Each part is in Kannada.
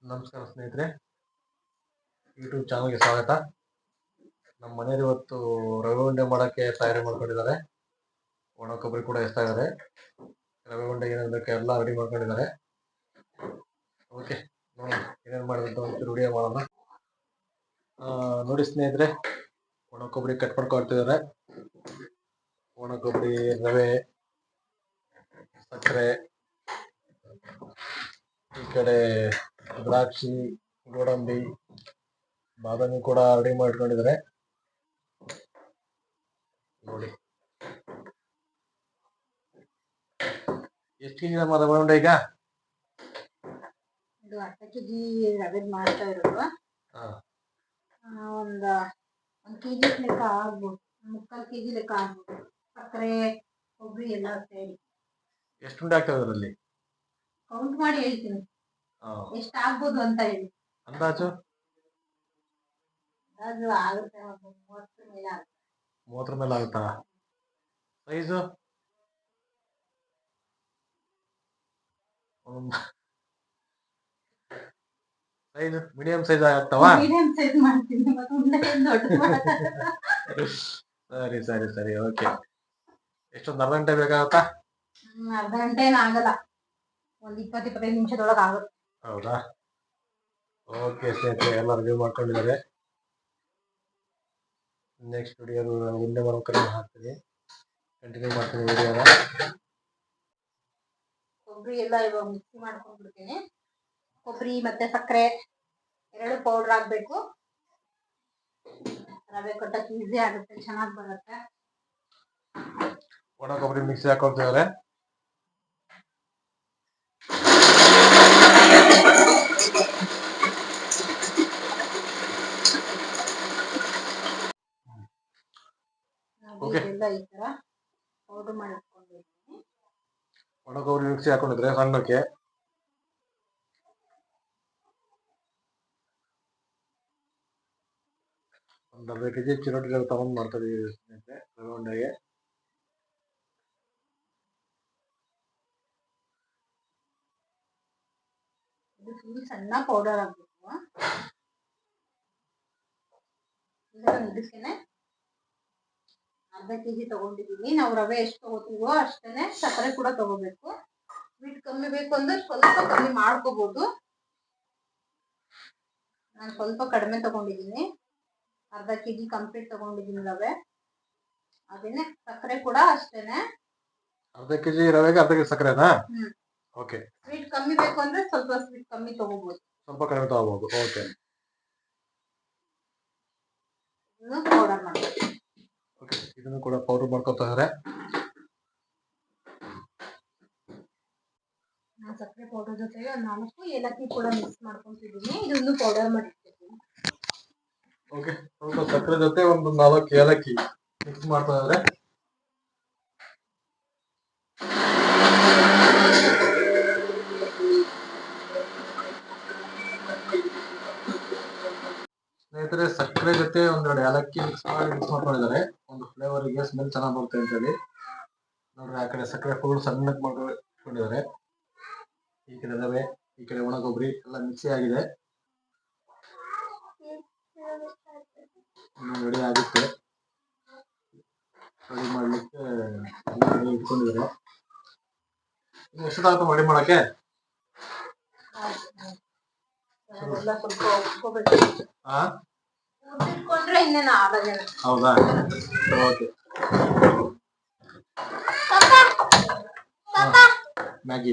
ನಮಸ್ಕಾರ ಸ್ನೇಹಿತರೆ, ಯೂಟ್ಯೂಬ್ ಚಾನಲ್ಗೆ ಸ್ವಾಗತ. ನಮ್ಮ ಮನೆಯಲ್ಲಿ ಇವತ್ತು ರವೆ ಉಂಡೆ ಮಾಡೋಕ್ಕೆ ತಯಾರಿ ಮಾಡ್ಕೊಂಡಿದ್ದಾರೆ. ಒಣ ಕೊಬ್ಬರಿ ಕೂಡ ಎಸ್ತಾ ಇದ್ದಾರೆ. ರವೆ ಉಂಡೆ ಏನೇನು ಬೇಕು ಎಲ್ಲ ರೆಡಿ ಮಾಡ್ಕೊಂಡಿದ್ದಾರೆ. ಓಕೆ, ನೋಡಿ ಏನೇನು ಮಾಡೋದು ಒಂಚೂರು ವಿಡಿಯೋ ಮಾಡೋಣ. ನೋಡಿ ಸ್ನೇಹಿತರೆ, ಒಣ ಕೊಬ್ಬರಿ ಕಟ್ ಮಾಡ್ಕೊಳ್ತಿದ್ದಾರೆ. ಒಣ ಕೊಬ್ಬರಿ, ರವೆ, ಸಕ್ಕರೆ, ಈ ಕಡೆ ದ್ರಾಕ್ಷಿ, ಗೋಡಂಬಿ, ಬಾದಾಮಿ ಕೂಡ ರೆಡಿ ಮಾಡ್ಕೊಂಡಿದ್ದಾರೆ. ನೋಡಿ ಎಷ್ಟು ಕೆಜಿ ನಮ್ಮ ರವೆ ಉಂಡೆ ಈಗ? ಇದು ಅರ್ಧ ಕೆಜಿ ರವೆ ಮಾಡ್ತಾ ಇರೋದು. ಒಂದು ಕೆಜಿ ಲೆಕ್ಕ ಆಗ್ಬೋದು, 3/4 ಕೆಜಿ ಲೆಕ್ಕ ಆಗ್ಬೋದು. ಸಕ್ಕರೆ, ಕೊಬ್ಬರಿ ಎಲ್ಲ ಸೇರಿ ಎಷ್ಟು ಉಂಡೆ ಆಗ್ತದೆ ಅದರಲ್ಲಿ? ಕೌಂಟ್ ಮಾಡಿ ಹೇಳ್ತೀನಿ ಎಷ್ಟು ಆಗ್ಬೋದು ಅಂತ ಹೇಳಿ. ಅಂದಾಜು ಆಗುತ್ತೆ, 30 ಮೇಲೆ ಆಗುತ್ತೆ. 30 ಮೇಲೆ ಆಗುತ್ತಾ? ಸೈಜು ಸೈಜ್ ಮೀಡಿಯಂ ಸೈಜ್ ಆಗ್ತಾವಾ? ಮೀಡಿಯಂ ಸೈಜ್ ಮಾಡ್ತೀನಿ, ಮತ್ತೆ ಉಂಡೆ ದೊಡ್ಡದು ಮಾಡಕ್ಕಾಗಲ್ಲ. ಸರಿ ಸರಿ ಸರಿ, ಓಕೆ. ಎಷ್ಟೊಂದು ಅರ್ಧ ಗಂಟೆ ಬೇಕಾಗುತ್ತಾ? ಅರ್ಧ ಗಂಟೆ ಏನಾಗಲ್ಲ, ಒಂದು 20-25 ನಿಮಿಷದೊಳಗೆ ಆಗುತ್ತೆ. ಹೌದಾ? ಓಕೆ ಸ್ನೇಹಿತರೆ, ಎಲ್ಲ ರಿವ್ಯೂ ಮಾಡ್ಕೊಂಡಿದ್ದಾರೆ. ನೆಕ್ಸ್ಟ್ ವಿಡಿಯೋ ಉಂಡೆ ಮಾಡೋಕೆ ಹಾಕ್ತೀನಿ, ಕಂಟಿನ್ಯೂ ಮಾಡ್ತೀನಿ ವಿಡಿಯೋನ. ಕೊಬ್ಬರಿ ಎಲ್ಲ ಇವಾಗ ಮಿಕ್ಸಿ ಮಾಡ್ಕೊಂಡ್ಬಿಡ್ತೀನಿ. ಕೊಬ್ಬರಿ ಮತ್ತೆ ಸಕ್ಕರೆ ಎರಡು ಪೌಡರ್ ಹಾಕ್ಬೇಕು. ರವೆ ಕೊಟ್ಟಕ್ಕೆ ಈಸಿ ಆಗುತ್ತೆ, ಚೆನ್ನಾಗಿ ಬರುತ್ತೆ. ಒಣ ಕೊಬ್ಬರಿ ಮಿಕ್ಸಿ ಹಾಕೊಳ್ತಿದ್ದಾರೆ. ಎಲ್ಲ ಈ ತರ ಪೌಡರ್ ಮಾಡಿಟ್ಕೊಂಡಿದ್ದೀನಿ. ಒಣ ಕೊಬ್ಬರಿ ಮಿಕ್ಸಿ ಹಾಕೊಂಡಿದ್ರೆ ಸಣ್ಣಕ್ಕೆ. ಒಂದು ಅರ್ಧ ಕೆಜಿ ಚಿರೋಟಿ ತಗೊಂಡು ಮಾಡ್ತಾ ಇದೀವಿ ಸ್ನೇಹಿತರೆ ರವೆ ಉಂಡೆಗೆ. ಇದು ಫುಲ್ ಸಣ್ಣ ಪೌಡರ್ ಆಗ್ಬೇಕು. ಇದಕ್ಕೇನೆ ಅರ್ಧ ಕೆಜಿ ತಗೊಂಡಿದ್ದೀನಿ. ನಾವು ರವೆ ಎಷ್ಟು ತಗೋತೀವೋ ಅಷ್ಟೇನೆ ಸಕ್ಕರೆ ಕೂಡ ತಗೋಬೇಕು. ಸ್ವೀಟ್ ಕಮ್ಮಿ ಬೇಕು ಅಂದ್ರೆ ಸ್ವಲ್ಪ ಕಮ್ಮಿ ಮಾಡ್ಕೋಬಹುದು. ನಾನು ಸ್ವಲ್ಪ ಕಡಿಮೆ ತಗೊಂಡಿದ್ದೀನಿ, ಅರ್ಧ ಕೆಜಿ ಕಂಪ್ಲೀಟ್ ತಗೊಂಡಿದ್ದೀನಿ ರವೆ. ಅದನ್ನೇ ಸಕ್ಕರೆ ಕೂಡ ಅಷ್ಟೇನೆ, ಅರ್ಧ ಕೆಜಿ ರವೆಗೆ ಅರ್ಧ ಕೆಜಿ ಸಕ್ಕರೆನಾ? ಓಕೆ. ಸ್ವೀಟ್ ಕಮ್ಮಿ ಬೇಕು ಅಂದ್ರೆ ಸ್ವಲ್ಪ ಸ್ವೀಟ್ ಕಮ್ಮಿ ತಗೋಬಹುದು, ಸ್ವಲ್ಪ ಕಡಿಮೆ ತಗೋಬಹುದು. ಓಕೆ. ಪೌಡರ್ ಮಾಡ್ಬೇಕು. ಓಕೆ, ಇದನ್ನು ಕೂಡ ಪೌಡರ್ ಮಾಡ್ಕೊತಾ ಇದ್ದಾರೆ. ಸಕ್ಕರೆ ಪೌಡರ್ ಜೊತೆಗೆ 4 ಏಲಕ್ಕಿ ಕೂಡ ಮಿಕ್ಸ್ ಮಾಡ್ಕೊಂತಿದ್ದೀನಿ. ಇದನ್ನು ಪೌಡರ್ ಮಾಡಿರ್ತೀನಿ. ಓಕೆ, ಸ್ವಲ್ಪ ಸಕ್ಕರೆ ಜೊತೆ ಒಂದು 4 ಏಲಕ್ಕಿ ಮಿಕ್ಸ್ ಮಾಡ್ತಾ ಇದ್ದಾರೆ. ಸ್ನೇಹಿತರೆ, ಸಕ್ಕರೆ ಜೊತೆ ಒಂದೆರಡು ಏಲಕ್ಕಿ ಮಿಕ್ಸ್ ಮಾಡ್ಕೊಂಡಿದ್ದಾರೆ. ಒಂದು ಫ್ಲೇವರ್ಗೆ ಸ್ಮೆಲ್ ಚೆನ್ನಾಗಿ ಬರುತ್ತೆ ಅಂತ ಹೇಳಿ. ನೋಡ್ರಿ, ಆ ಕಡೆ ಸಕ್ಕರೆ ಫುಲ್ ಸಣ್ಣಕ್ಕೆ ಮಾಡ್ಕೊಂಡಿದ್ದಾರೆ. ಈ ಕಡೆ ರವೆ, ಈ ಕಡೆ ಒಣ ಕೊಬ್ಬರಿ ಎಲ್ಲ ಮಿಕ್ಸಿ ಆಗಿದೆ. ರೆಡಿ ಆಗುತ್ತೆ, ರೆಡಿ ಮಾಡ್ಲಿಕ್ಕೆ ಎಲ್ಲ ಇಟ್ಕೊಂಡಿದ್ದಾರೆ. ಎಷ್ಟಾಗುತ್ತೆ ರೆಡಿ ಮಾಡಕ್ಕೆ? ಹೌದಾ? ಓಕೆ. ಮ್ಯಾಗಿ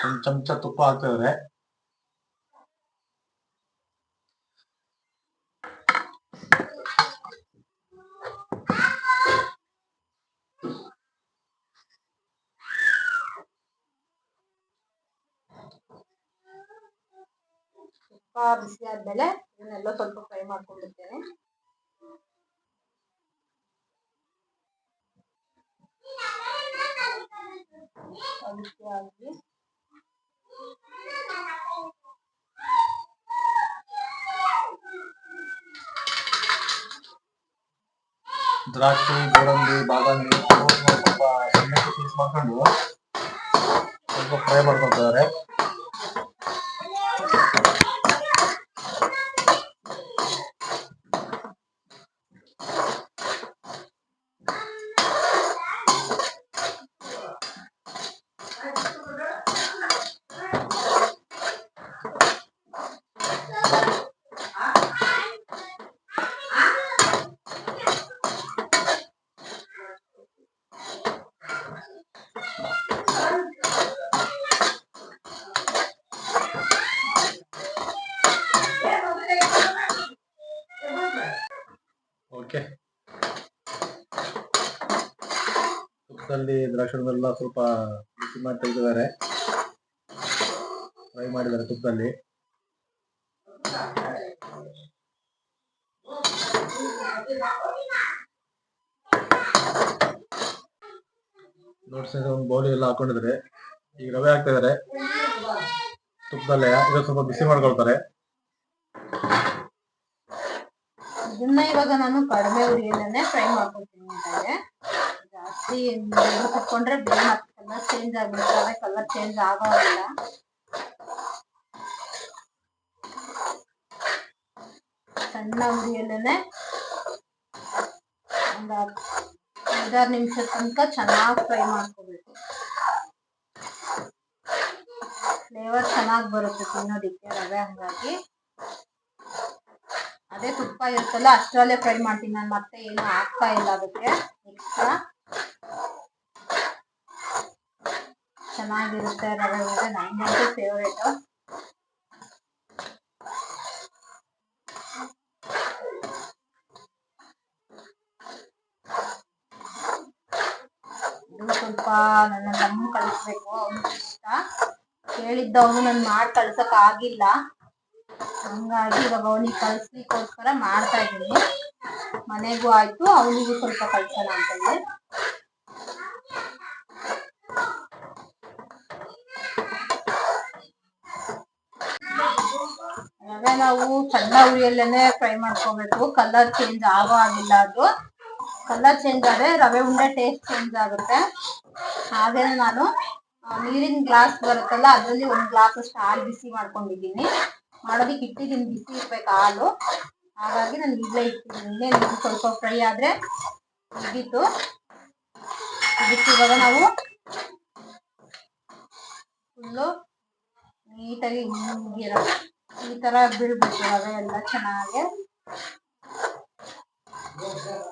ಒಂದು ಚಮಚ ತುಪ್ಪ ಹಾಕ್ತಿದ್ದಾರೆ. ತುಪ್ಪ ಬಿಸಿ ಆದ್ಮೇಲೆ ಇದನ್ನೆಲ್ಲ ಸ್ವಲ್ಪ ಫ್ರೈ ಮಾಡ್ಕೊಂಡಿರ್ತೇನೆ. ಬಿಸಿ ಆಗಿ ದ್ರಾಕ್ಷಿ, ಗೋಡಂಬಿ, ಬಾದಾಮಿ ಸ್ವಲ್ಪ ಸಣ್ಣಕ್ಕೆ ಪೀಸ್ ಮಾಡ್ಕೊಂಡು ಸ್ವಲ್ಪ ಫ್ರೈ ಮಾಡ್ಕೊಳ್ತಿದ್ದಾರೆ. ಓಕೆ, ತುಪ್ಪದಲ್ಲಿ ದ್ರಾಕ್ಷಿಯನ್ನೆಲ್ಲ ಸ್ವಲ್ಪ ಬಿಸಿ ಮಾಡಿ ತೆಗೆದಿದ್ದಾರೆ, ಫ್ರೈ ಮಾಡಿದ್ದಾರೆ ತುಪ್ಪದಲ್ಲಿ. ನೋಡಿ ಸ್ನೇಹಿತರೆ, ಒಂದು ಬೌಲಿ ಎಲ್ಲ ಹಾಕೊಂಡಿದ್ದಾರೆ. ಈಗ ರವೆ ಹಾಕ್ತಾ ಇದಾರೆ ತುಪ್ಪದಲ್ಲೇ. ಈಗ ಸ್ವಲ್ಪ ಬಿಸಿ ಮಾಡ್ಕೊಳ್ತಾರೆ. ಇದನ್ನ ಇವಾಗ ನಾನು ಕಡಿಮೆ ಉರಿಯಲ್ಲೇ ಫ್ರೈ ಮಾಡ್ಕೊಳ್ತೀನಿ ಅಂತಾರೆ. ಜಾಸ್ತಿ ಕುತ್ಕೊಂಡ್ರೆ ಬೇಗ ಕಲರ್ ಚೇಂಜ್ ಆಗ್ಬಿಡ್ತವೆ, ಕಲರ್ ಚೇಂಜ್ ಆಗೋದಿಲ್ಲ. ಸಣ್ಣ ಉರಿಯಲ್ಲೇ ಒಂದು 5-6 ನಿಮಿಷ ತನಕ ಚೆನ್ನಾಗಿ ಫ್ರೈ ಮಾಡ್ಕೋಬೇಕು. ಫ್ಲೇವರ್ ಚೆನ್ನಾಗಿ ಬರುತ್ತೆ ತಿನ್ನೋದಿಕ್ಕೆ ರವೆ. ಹಂಗಾಗಿ ಅದೇ ತುಪ್ಪ ಇರುತ್ತಲ್ಲ ಅಷ್ಟರಲ್ಲೇ ಫ್ರೈ ಮಾಡ್ತೀನಿ ನಾನು, ಮತ್ತೆ ಏನು ಹಾಕ್ತಾ ಇಲ್ಲ ಅದಕ್ಕೆ ಎಕ್ಸ್ಟ್ರಾ. ಚೆನ್ನಾಗಿರುತ್ತೆ ರವೆ ಉಂಡೆ, ನನಗಂತೂ ಫೇವ್ರೇಟ್. ಇದು ಸ್ವಲ್ಪ ನನ್ನ ತಮ್ಮ ಕಳಿಸ್ಬೇಕು, ಅವನಿಗೆ ಇಷ್ಟ. ಕೇಳಿದ್ದ ಅವನು ನಾನು ಮಾಡಿ ಕಳ್ಸಕ್ ಆಗಿಲ್ಲ. ಹಂಗಾಗಿ ಇವಾಗ ಅವನಿಗೆ ಕಳ್ಸ್ಲಿಕ್ಕೋಸ್ಕರ ಮಾಡ್ತಾ ಇದ್ದೀನಿ. ಮನೆಗೂ ಆಯ್ತು, ಅವನಿಗೂ ಸ್ವಲ್ಪ ಕಳ್ಸೋಣ ಅಂತ ಹೇಳಿ. ರವೆ ನಾವು ಸಣ್ಣ ಉರಿಯಲ್ಲೇನೆ ಫ್ರೈ ಮಾಡ್ಕೋಬೇಕು, ಕಲರ್ ಚೇಂಜ್ ಆಗೋ ಆಗಿಲ್ಲ. ಅದು ಕಲರ್ ಚೇಂಜ್ ಆದ್ರೆ ರವೆ ಉಂಡೆ ಟೇಸ್ಟ್ ಚೇಂಜ್ ಆಗುತ್ತೆ. ಹಾಗೇನೆ ನಾನು ನೀರಿನ ಗ್ಲಾಸ್ ಬರುತ್ತಲ್ಲ ಅದರಲ್ಲಿ 1 ಗ್ಲಾಸ್ ಅಷ್ಟು ಹಾಲು ಬಿಸಿ ಮಾಡ್ಕೊಂಡಿದ್ದೀನಿ. ಮಾಡೋದಿಕ್ಕೆ ಇಟ್ಟಿದ್ದೀನಿ, ಬಿಸಿ ಇರ್ಬೇಕು ಹಾಲು. ಹಾಗಾಗಿ ನಾನು ಇಲ್ಲೇ ಇಟ್ಟಿದ್ದೀನಿ. ನೀರು ಸ್ವಲ್ಪ ಫ್ರೈ ಆದ್ರೆ ಮುಗೀತು. ಇದಕ್ಕೆ ಇವಾಗ ನಾವು ಫುಲ್ಲು ನೀಟಾಗಿ ಈ ತರ ಬೀಳ್ಬೇಕು ರವೆ ಎಲ್ಲ ಚೆನ್ನಾಗಿ.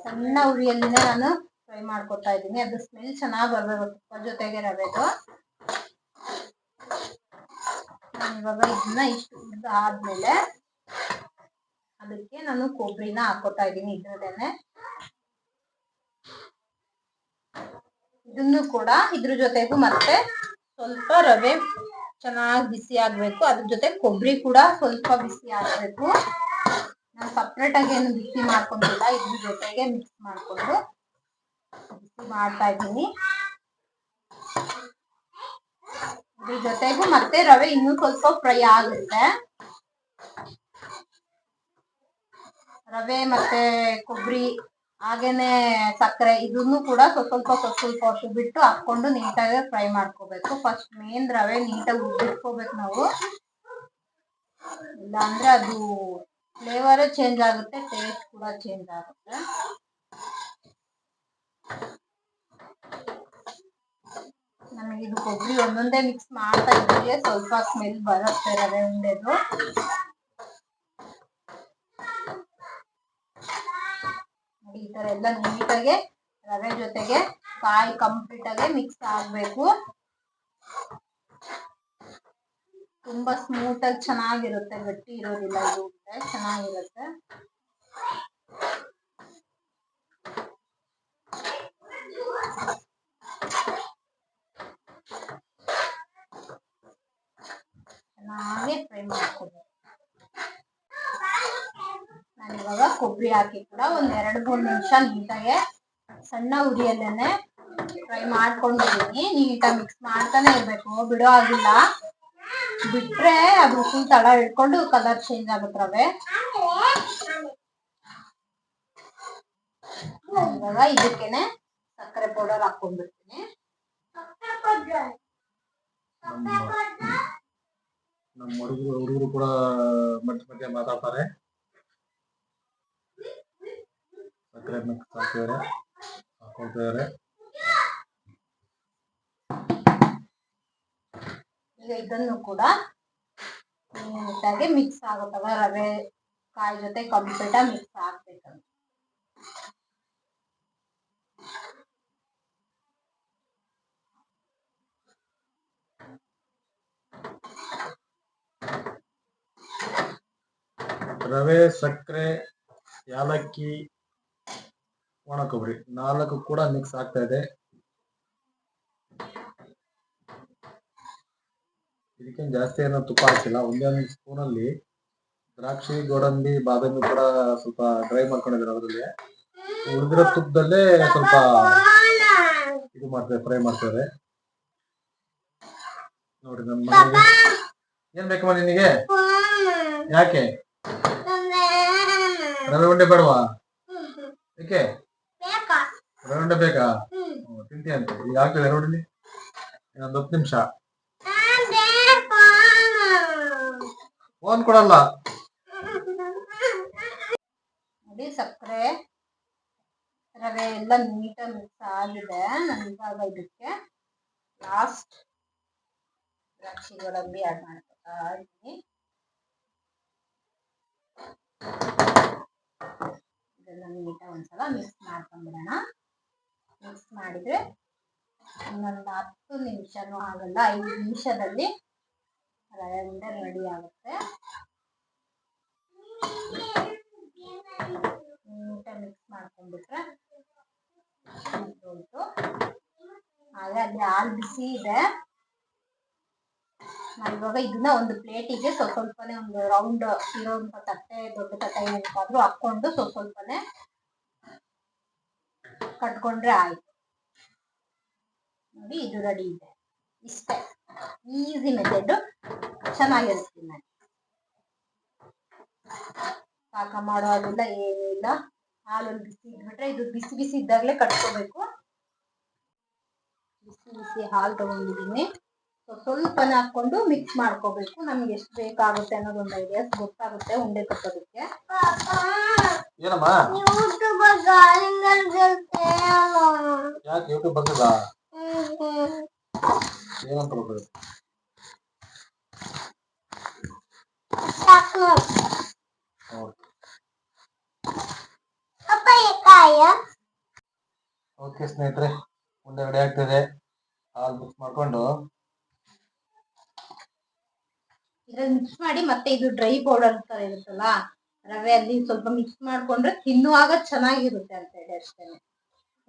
ಸಣ್ಣ ಉರಿಯಲ್ಲಿನೇ ನಾನು ಫ್ರೈ ಮಾಡ್ಕೊತಾ ಇದ್ದೀನಿ. ಅದು ಸ್ಮೆಲ್ ಚೆನ್ನಾಗಿ ಬರ್ಬೇಕು ತುಪ್ಪದ ಜೊತೆಗೆ ರವೆದು. ಇವಾಗ ಇದನ್ನ ಇಷ್ಟು ಉದ್ದ ಆದ್ಮೇಲೆ ಅದಕ್ಕೆ ನಾನು ಕೊಬ್ಬರಿನ ಹಾಕೋತಾ ಇದ್ದೀನಿ ಇದ್ರದೇನೆ. ಇದನ್ನು ಕೂಡ ಇದ್ರ ಜೊತೆಗೂ ಮತ್ತೆ ಸ್ವಲ್ಪ ರವೆ ಚೆನ್ನಾಗಿ ಬಿಸಿ ಆಗ್ಬೇಕು, ಅದ್ರ ಜೊತೆ ಕೊಬ್ಬರಿ ಕೂಡ ಸ್ವಲ್ಪ ಬಿಸಿ ಆಗ್ಬೇಕು. ನಾನು ಸಪ್ರೇಟ್ ಆಗಿ ಏನು ಬಿಸಿ ಮಾಡ್ಕೊಂಡಿಲ್ಲ, ಇದ್ರ ಜೊತೆಗೆ ಮಿಕ್ಸ್ ಮಾಡ್ಕೊಂಡು ಬಿಸಿ ಮಾಡ್ತಾ ಇದ್ದೀನಿ. ಇದ್ರ ಜೊತೆಗೂ ಮತ್ತೆ ರವೆ ಇನ್ನೂ ಸ್ವಲ್ಪ ಫ್ರೈ ಆಗುತ್ತೆ. ರವೆ ಮತ್ತೆ ಕೊಬ್ಬರಿ ಹಾಗೇನೆ ಸಕ್ಕರೆ ಇದನ್ನು ಕೂಡ ಸ್ವಲ್ಪ ಹೊತ್ತು ಬಿಟ್ಟು ಹಾಕೊಂಡು ನೀಟಾಗಿ ಫ್ರೈ ಮಾಡ್ಕೋಬೇಕು. ಫಸ್ಟ್ ಮೇನ್ ರವೆ ನೀಟಾಗಿ ಉಬ್ಬಿಟ್ಕೋಬೇಕು ನಾವು, ಇಲ್ಲಾಂದ್ರೆ ಅದು ಫ್ಲೇವರ್ ಚೇಂಜ್ ಆಗುತ್ತೆ, ಟೇಸ್ಟ್ ಕೂಡ ಚೇಂಜ್ ಆಗುತ್ತೆ. ನಮಗೆ ಇದು ಕೊಬ್ಬರಿ ಒಂದೊಂದೇ ಮಿಕ್ಸ್ ಮಾಡ್ತಾ ಇದ್ರೆ ಸ್ವಲ್ಪ ಸ್ಮೆಲ್ ಬರುತ್ತೆ ರವೆ ಉಂಡೆದು. ಈ ತರ ಎಲ್ಲ ನೀಟಾಗಿ ರವೆ ಜೊತೆಗೆ ಕಾಯಿ ಕಂಪ್ಲೀಟ್ ಆಗಿ ಮಿಕ್ಸ್ ಆಗ್ಬೇಕು. ತುಂಬಾ ಸ್ಮೂತ್ ಆಗಿ ಚೆನ್ನಾಗಿರುತ್ತೆ, ಗಟ್ಟಿ ಇರೋದಿಲ್ಲ. ಇದು ಚೆನ್ನಾಗಿರುತ್ತೆ. ಚೆನ್ನಾಗಿ ಫ್ರೈ ಮಾಡ್ಕೋಬೇಕು. ನಾನಿವಾಗ ಕೊಬ್ಬರಿ ಹಾಕಿ ಕೂಡ ಒಂದ್ 2-3 ನಿಮಿಷ ನೀಟಾಗಿ ಸಣ್ಣ ಉರಿಯಲ್ಲೇನೆ ಫ್ರೈ ಮಾಡ್ಕೊಂಡಿದ್ದೀನಿ. ನೀಟಾಗಿ ಮಿಕ್ಸ್ ಮಾಡ್ತಾನೆ ಇರ್ಬೇಕು, ಬಿಡೋ ಆಗಿಲ್ಲ. ಬಿಟ್ರೆ ಅದು ಫುಲ್ ತಳ ಹಿಡ್ಕೊಂಡು ಕಲರ್ ಚೇಂಜ್ ಆಗುತ್ತೆ ರವೆ. ಇವಾಗ ಇದಕ್ಕೇನೆ ಸಕ್ಕರೆ ಪೌಡರ್ ಹಾಕೊಂಡ್ಬಿಡ್ತೀನಿ. ನಮ್ಮ ಹುಡುಗರು ಕೂಡ ಮಧ್ಯ ಮಧ್ಯೆ ಮಾತಾಡ್ತಾರೆ. ಸಕ್ಕರೆ ಹಾಕೊಳ್ತಿದ್ದಾರೆ. ಈಗ ಇದನ್ನು ಕೂಡ ನೀಟಾಗಿ ಮಿಕ್ಸ್ ಆಗುತ್ತವ. ರವೆ ಕಾಯಿ ಜೊತೆ ಕಂಪ್ಲೀಟ್ ಮಿಕ್ಸ್ ಆಗ್ಬೇಕಂತ. ರವೆ, ಸಕ್ಕರೆ, ಯಾಲಕ್ಕಿ, ಒಣ ಕೊಬ್ಬರಿ 4 ಕೂಡ ಮಿಕ್ಸ್ ಆಗ್ತಾ ಇದೆ. ಇದಕ್ಕೇನು ಜಾಸ್ತಿ ಏನೋ ತುಪ್ಪ ಹಾಕಿಲ್ಲ. ಒಂದೊಂದು ಸ್ಪೂನಲ್ಲಿ ದ್ರಾಕ್ಷಿ, ಗೋಡಂಬಿ, ಬಾದಾಮಿ ಕೂಡ ಸ್ವಲ್ಪ ಡ್ರೈ ಮಾಡ್ಕೊಂಡಿದ್ದಾರೆ. ಅದರಲ್ಲಿ ಉಳಿದಿರೋ ತುಪ್ಪದಲ್ಲೇ ಸ್ವಲ್ಪ ಇದು ಮಾಡ್ತಾರೆ, ಫ್ರೈ ಮಾಡ್ತಾರೆ. ನೋಡಿ ನಮ್ಮ ಮನೆಗೆ ಏನ್ ಬೇಕಮ್ಮ ನಿನಗೆ? ಯಾಕೆ ರವೆ ಉಂಡೆ ಬೇಡವಾ? ಏಕೆ ರವೆ ಉಂಡೆ ಬೇಕಾ? ತಿಂತಿ ಅಂತ ಈಗ ಆಗ್ತದೆ ನೋಡಿ. ಇನ್ನೊಂದು 10 ನಿಮಿಷ. ಫೋನ್ ಕೊಡಲ್ಲ. ನೋಡಿ ಸಕ್ಕರೆ ರವೆ ಎಲ್ಲ ನೀಟಾಗಿ ಮಿಕ್ಸ್ ಆಗಿದೆ. ಇವಾಗ ಇದಕ್ಕೆ ಲಾಸ್ಟ್ ದ್ರಾಕ್ಷಿ ಗೋಡಂಬಿ ಆಡ್ ಮಾಡ್ಕೊತಾ ಇದ್ದೀನಿ. ಇದೆಲ್ಲ ನೀಟಾಗಿ ಒಂದ್ಸಲ ಮಿಕ್ಸ್ ಮಾಡ್ಕೊಂಡ್ಬಿಡೋಣ. ಮಿಕ್ಸ್ ಮಾಡಿದ್ರೆ ಇನ್ನೊಂದು 10 ನಿಮಿಷನೂ ಆಗಲ್ಲ, 5 ನಿಮಿಷದಲ್ಲಿ ರವೆ ಉಂಡೆ ರೆಡಿ ಆಗುತ್ತೆ. ನೀಟಾಗಿ ಮಿಕ್ಸ್ ಮಾಡ್ಕೊಂಡ್ಬಿಟ್ರೆ ಉಂಟು. ಹಾಗೆ ಅಲ್ಲಿ ಹಾಲು ಬಿಸಿ ಇದೆ. ನಾನು ಇವಾಗ ಇದನ್ನ ಒಂದು ಪ್ಲೇಟಿಗೆ ಸ್ವಲ್ಪನೇ ಒಂದು ರೌಂಡ್ ಇರೋಂಥ ತಟ್ಟೆ, ದೊಡ್ಡ ತಟ್ಟೆ ಏನಕ್ಕಾದ್ರೂ ಹಾಕೊಂಡು ಸ್ವಲ್ಪನೇ ಕಟ್ಕೊಂಡ್ರೆ ಆಯ್ತು. ನೋಡಿ ಇದು ರೆಡಿ ಇದೆ. ಇಷ್ಟೇ ಈಸಿ ಮೆಥಡ್, ಚೆನ್ನಾಗಿರುತ್ತೆ. ನಾನು ಪಾಕ ಮಾಡೋ ಹಾಗಿಲ್ಲ, ಏನೂ ಇಲ್ಲ. ಹಾಲಲ್ಲಿ ಬಿಸಿ ಇದ್ಬಿಟ್ರೆ ಇದು ಬಿಸಿ ಬಿಸಿ ಇದ್ದಾಗಲೇ ಕಟ್ಕೋಬೇಕು. ಬಿಸಿ ಬಿಸಿ ಹಾಲು ತಗೊಂಡಿದ್ದೀನಿ. ಸ್ವಲ್ಪನೇ ಹಾಕೊಂಡು ಮಿಕ್ಸ್ ಮಾಡ್ಕೋಬೇಕು. ನಮ್ಗೆ ಎಷ್ಟು ಬೇಕಾಗುತ್ತೆ ಅನ್ನೋದೊಂದು ಐಡಿಯಾಸ್ ಗೊತ್ತಾಗುತ್ತೆ ಉಂಡೆ ಕಟ್ಟೋದಕ್ಕೆ. ಏನಮ್ಮ ಯಾಕೆ ಯೂಟ್ಯೂಬ್ ಬಂದಿಲ್ಲ? ಏನಂತ ಓಕೆ ಸ್ನೇಹಿತರೆ, ಉಂಡೆ ರೆಡಿ ಆಗ್ತದೆ. ಹಾಲು ಮಿಕ್ಸ್ ಮಾಡ್ಕೊಂಡು ಇದ್ರಲ್ಲಿ ಮಿಕ್ಸ್ ಮಾಡಿ ಮತ್ತೆ ಇದು ಡ್ರೈ ಪೌಡರ್ ತರ ಇರುತ್ತಲ್ಲ ರವೆ, ಅಲ್ಲಿ ಸ್ವಲ್ಪ ಮಿಕ್ಸ್ ಮಾಡ್ಕೊಂಡ್ರೆ ತಿನ್ನುವಾಗ ಚೆನ್ನಾಗಿರುತ್ತೆ ಅಂತ ಹೇಳಿ ಅಷ್ಟೇನೆ.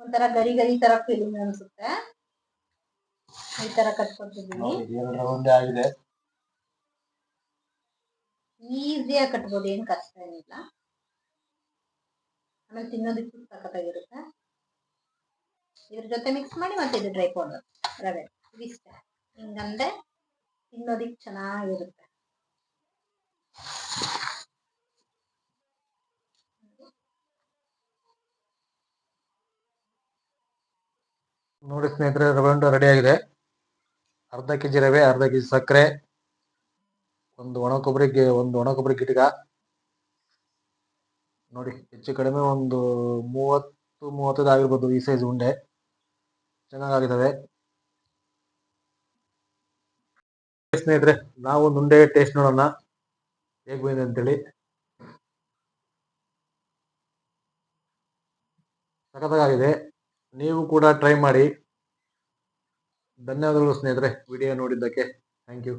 ಒಂಥರ ಗರಿ ಗರಿ ತರ ಫೀಲಿಂಗ್ ಅನ್ಸುತ್ತೆ. ಈ ತರ ಕಟ್ಕೊತಿದ್ದೀನಿ. ಆಗಿದೆ. ಈಸಿಯಾಗಿ ಕಟ್ಬೋದು, ಏನ್ ಕಷ್ಟ ಏನಿಲ್ಲ. ಆಮೇಲೆ ತಿನ್ನೋದಕ್ಕೂ ಸಖತ್ತಾಗಿರುತ್ತೆ. ಇದ್ರ ಜೊತೆ ಮಿಕ್ಸ್ ಮಾಡಿ ಮತ್ತೆ ಇದು ಡ್ರೈ ಪೌಡರ್ ರವೆ ಇಷ್ಟ. ಹಿಂಗಂದ್ರೆ ತಿನ್ನೋದಿಕ್ ಚೆನ್ನಾಗಿರುತ್ತೆ. ನೋಡಿ ಸ್ನೇಹಿತರೆ, ರವೆ ಉಂಡೆ ರೆಡಿ ಆಗಿದೆ. ಅರ್ಧ ಕೆಜಿ ರವೆ, ಅರ್ಧ ಕೆಜಿ ಸಕ್ಕರೆ, ಒಂದು ಒಣ ಕೊಬ್ಬರಿ ಗಿಟಕ. ನೋಡಿ ಹೆಚ್ಚು ಕಡಿಮೆ ಒಂದು 30-35 ಆಗಿರ್ಬೋದು. ಈ ಸೈಜ್ ಉಂಡೆ ಚೆನ್ನಾಗಿದ್ದಾವೆ ಸ್ನೇಹಿತರೆ. ನಾವು ಒಂದು ಉಂಡೆ ಟೇಸ್ಟ್ ನೋಡೋಣ ಹೇಗೆ ಬಂದಿದೆ ಅಂತೇಳಿ. ಸಖತ್ತಾಗಿದೆ. ನೀವು ಕೂಡ ಟ್ರೈ ಮಾಡಿ. ಧನ್ಯವಾದಗಳು ಸ್ನೇಹಿತರೆ, ವಿಡಿಯೋ ನೋಡಿದ್ದಕ್ಕೆ. Thank you.